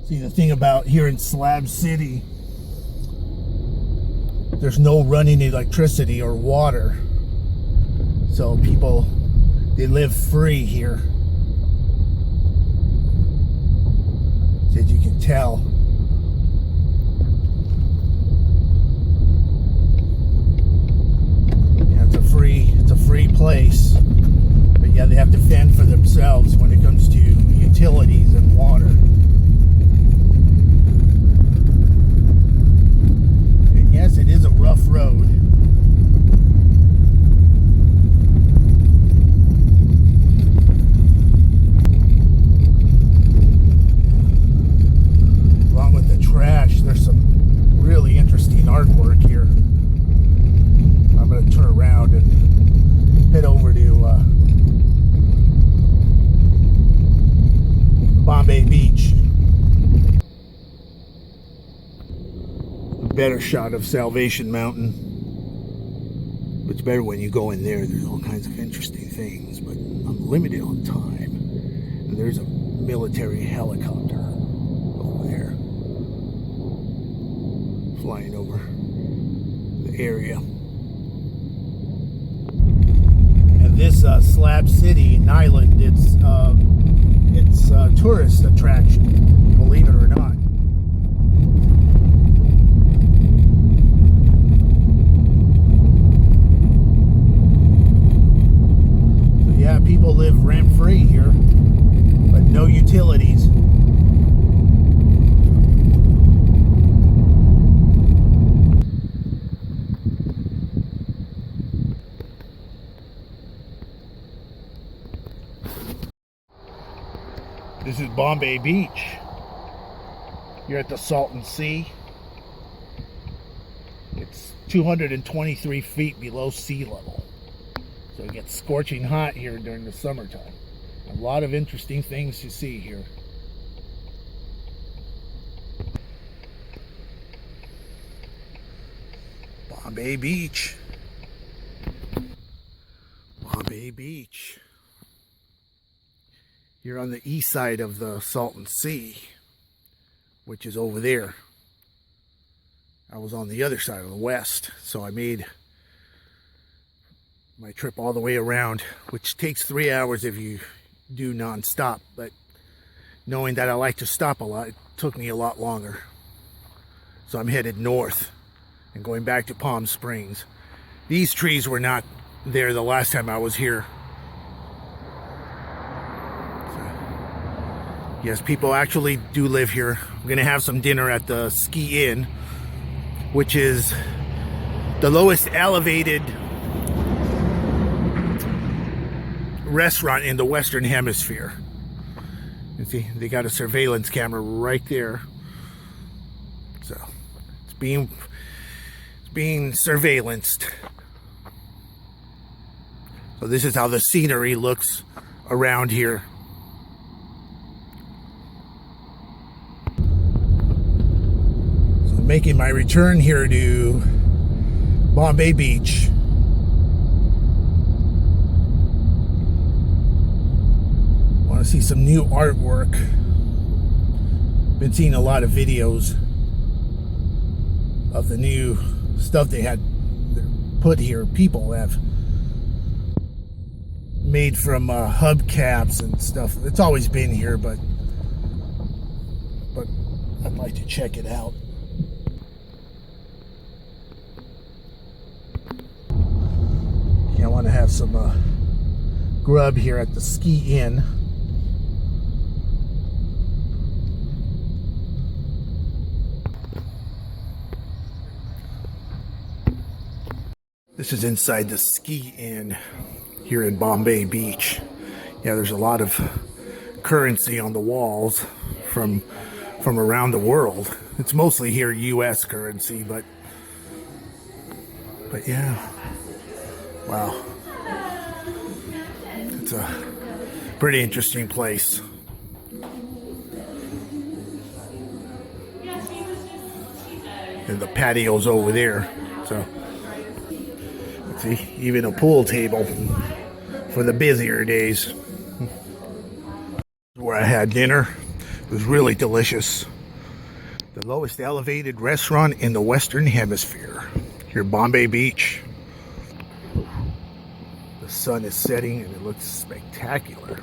See, the thing about here in Slab City, there's no running electricity or water. So people, they live free here. As you can tell. Yeah, it's a free place. But yeah, they have to fend for themselves when it comes to utilities and water. And yes, it is a rough road. Along with the trash, there's some really interesting artwork here. I'm going to turn around and head over to Bombay Beach. A better shot of Salvation Mountain. It's better when you go in there. There's all kinds of interesting things, but I'm limited on time. And there's a military helicopter over there flying over the area. And this Slab City, an island, it's a tourist attraction, believe it or not. So yeah, people live rent-free here, but no utilities. This is Bombay Beach. You're at the Salton Sea. It's 223 feet below sea level. So it gets scorching hot here during the summertime. A lot of interesting things to see here. Bombay Beach. Bombay Beach. You're on the east side of the Salton Sea, which is over there. I was on the other side of the west, so I made my trip all the way around, which takes 3 hours if you do non-stop, but knowing that I like to stop a lot, it took me a lot longer. So I'm headed north and going back to Palm Springs. These trees were not there the last time I was here. Yes, people actually do live here. I'm gonna have some dinner at the Ski Inn, which is the lowest elevated restaurant in the Western Hemisphere. You see, they got a surveillance camera right there. So it's being surveillanced. So this is how the scenery looks around here. Making my return here to Bombay Beach. Want to see some new artwork. Been seeing a lot of videos of the new stuff they had put here. People have made from hubcaps and stuff. It's always been here, but I'd like to check it out. I want to have some grub here at the Ski Inn. This is inside the Ski Inn here in Bombay Beach. Yeah, there's a lot of currency on the walls from around the world. It's mostly here US currency, but yeah. Wow. It's a pretty interesting place. And the patio's over there. So, let's see, even a pool table for the busier days. Where I had dinner. It was really delicious. The lowest elevated restaurant in the Western Hemisphere. Here, Bombay Beach. The sun is setting and it looks spectacular.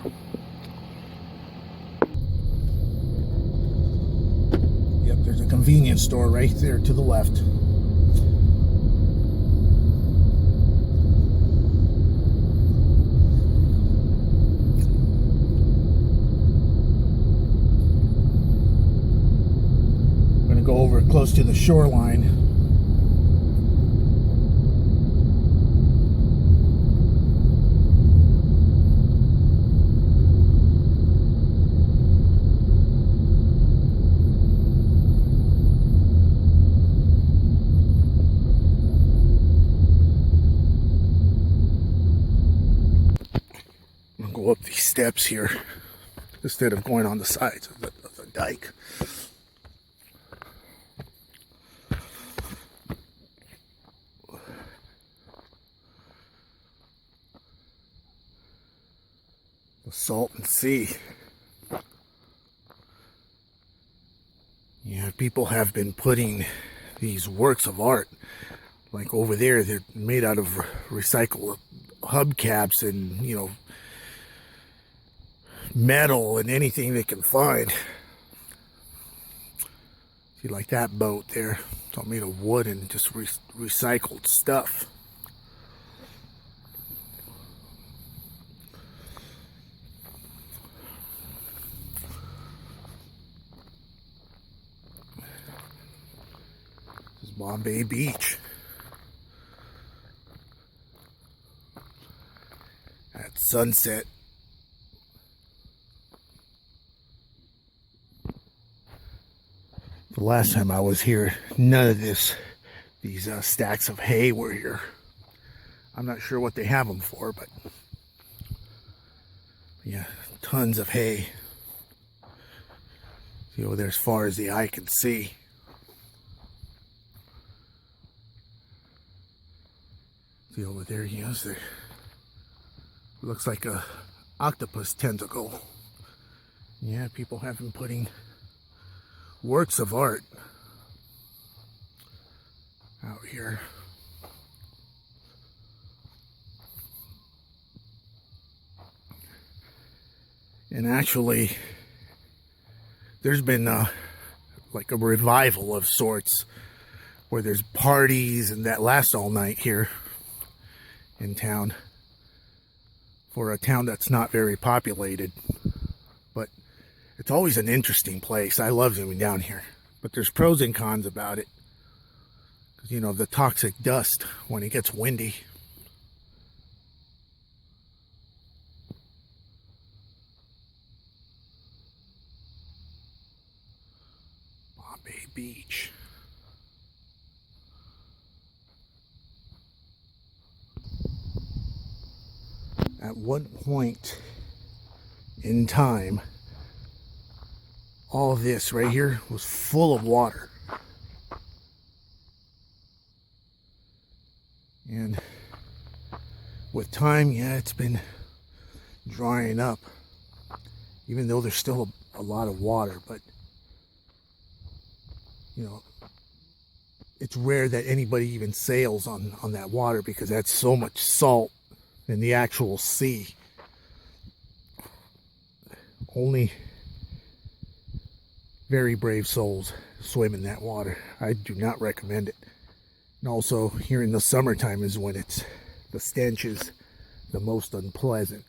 Yep, there's a convenience store right there to the left. I'm going to go over close to the shoreline. Go up these steps here instead of going on the sides of the dike. The Salton Sea. Yeah, people have been putting these works of art, like over there, they're made out of recycled hubcaps and, you know, metal and anything they can find. See, like that boat there, it's all made of wood and just recycled stuff. This is Bombay Beach. At sunset. The last time I was here, none of these stacks of hay were here. I'm not sure what they have them for, but yeah, tons of hay. See over there as far as the eye can see. See over there, yes, there looks like a octopus tentacle. Yeah, people have been putting works of art out here. And actually, there's been like a revival of sorts where there's parties and that lasts all night here in town, for a town that's not very populated. But it's always an interesting place. I love living down here. But there's pros and cons about it. Because, you know, the toxic dust when it gets windy. Bombay Beach. At one point in time, all of this right here was full of water. And with time, yeah, it's been drying up. Even though there's still a lot of water, but you know, it's rare that anybody even sails on that water because that's so much salt in the actual sea. Only very brave souls swim in that water. I do not recommend it. And also here in the summertime is when the stench is the most unpleasant.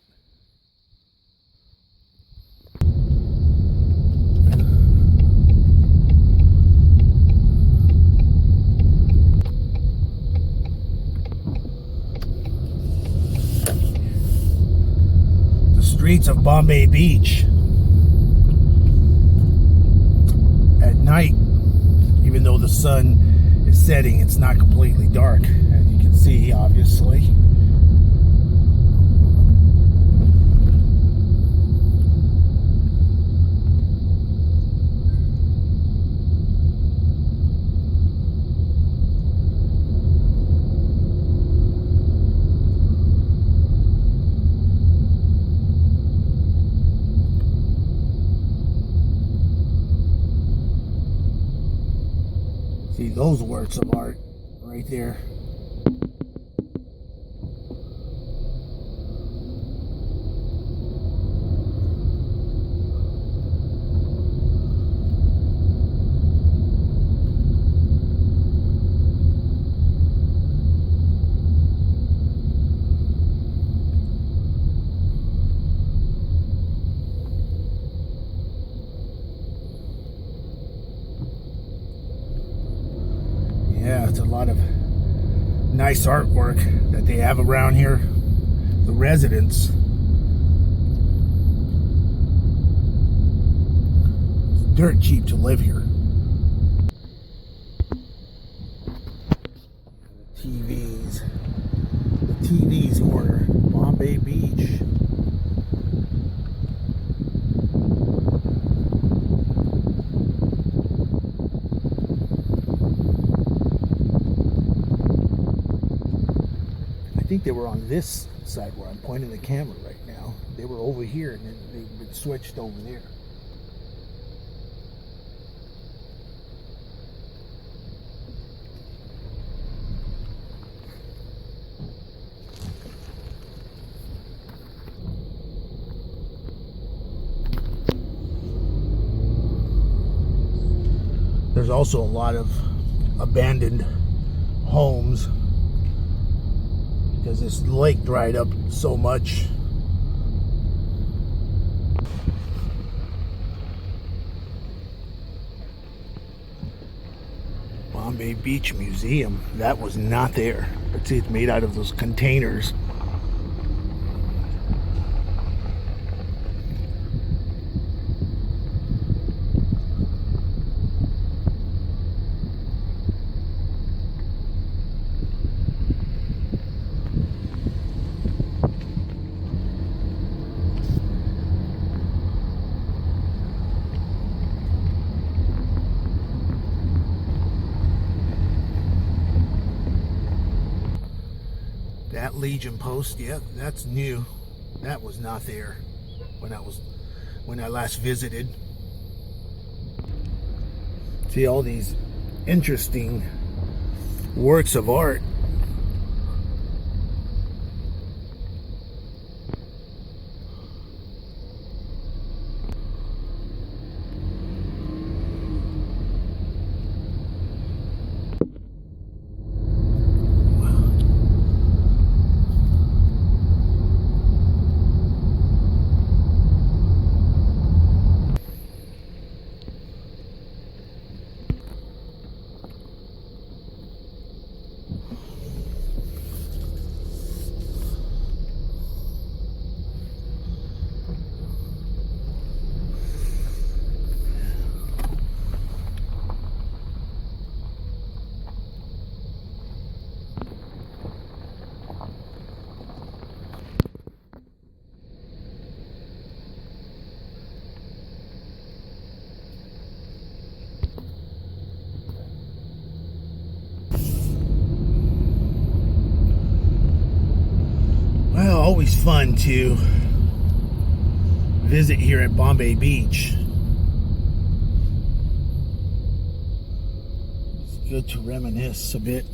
The streets of Bombay Beach. At night, even though the sun is setting, it's not completely dark, as you can see, obviously. those works of art right there. Yeah, it's a lot of nice artwork that they have around here. The residents. It's dirt cheap to live here. TVs. The TVs corner. Bombay Beach. I think they were on this side where I'm pointing the camera right now. They were over here and then they've been switched over there. There's also a lot of abandoned homes because this lake dried up so much. Bombay Beach Museum, that was not there. But see, it's made out of those containers. That Legion post, yeah, that's new. That was not there when I last visited. See all these interesting works of art. Well, always fun to visit here at Bombay Beach. It's good to reminisce a bit.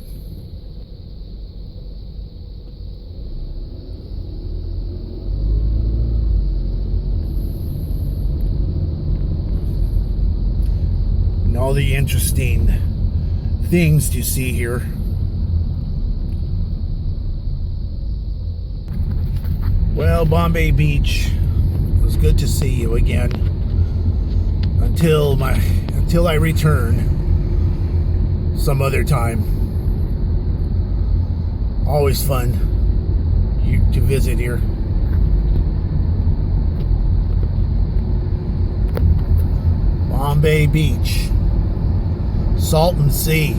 And all the interesting things to see here. Well, Bombay Beach, it was good to see you again. Until I return some other time. Always fun to visit here. Bombay Beach, Salton Sea.